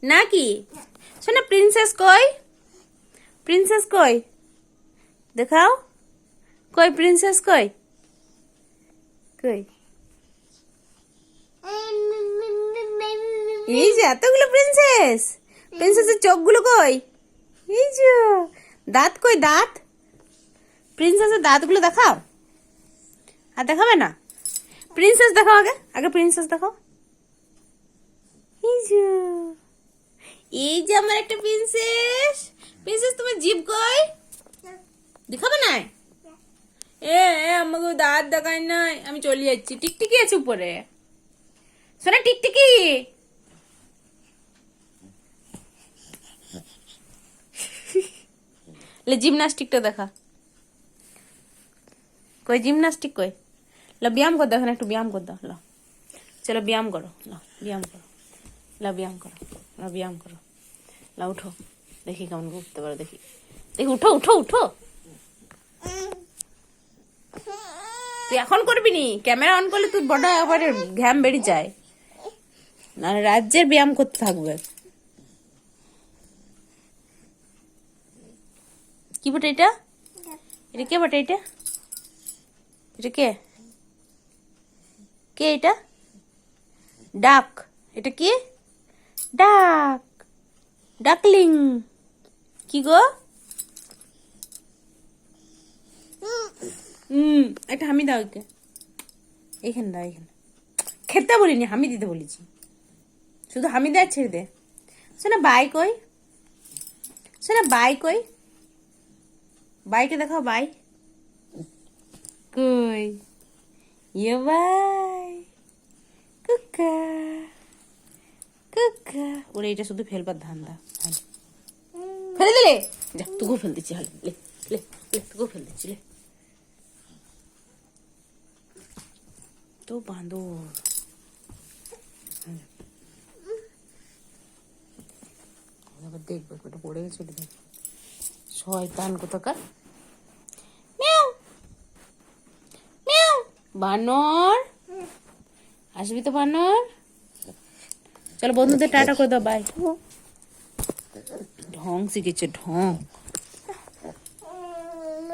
নাকি শোনা প্রিন্সেস কই? প্রিন্সেস কই? দেখাও কই প্রিন্সেস কই? কই? এই যে এতগুলো প্রিন্সেস। প্রিন্সেসের চোখগুলো কই? এই যে দাঁত কই দাঁত? প্রিন্সেসের দাঁতগুলো দেখাও। আর দেখাবে না? প্রিন্সেস দেখাও আগে, আগে প্রিন্সেস দেখাও। এই যে আমার একটা প্রিন্সেস। প্রিন্সেস তোমার জিভ কই? দেখাবে না? আমাকে দাঁত দেখায় নাই, আমি চলে যাচ্ছি। টিকটিকি আছে উপরে। শোনা টিকটিকি, জিমনাস্টিকটা দেখা। কই জিমনাস্টিক কই? লা ব্যায়াম কর, দেখো না একটু ব্যায়াম কর দাও। লা চলো ব্যায়াম করো, লা ব্যায়াম করো, লা ব্যায়াম করো, লা ব্যায়াম করো। লা উঠো, দেখি কেমন উঠতে পারো, দেখি দেখি। উঠো উঠো উঠো। তুই এখন করবি নি? ক্যামেরা অন করলে তুই বড় একবারে ঘ্যাম বেরিয়ে যায়। না রাজ্যের ব্যায়াম করতে থাকবে। কি বটে এটা? এটা কে বটে? এটা এটা কে? কে এটা? ডাক। এটা কি? ডাক, ডাকলিং। কি গো? একটা হামি দাও। একে এইখানে দাও, এইখানে। খেতে বলিনি, হামি দিতে বলেছি। শুধু হামি দে আর ছেড়ে দে। শোনা বাই কই? শোনা বাই কই? বাইকে দেখাও, বাই কই? ইয়ে বাই কুকা কুকা। ওরে এটা শুধু ফেলবার ধান্দা। ফেলে দিলে যা, তোকেও ফেল দিচ্ছি। হালে লে লে লে, তোকেও ফেল দিচ্ছি। লে তো বাঁদর। দেখবো একটা পড়ে গেছে, ওটা দেখ। শয়তান কোথাকার। মিয়াও মিয়াও। বানর আসবি তো বানর? চলো বন্ধুদের টাটা করে দাও, বাই। ঢং শিখেছে, ঢং।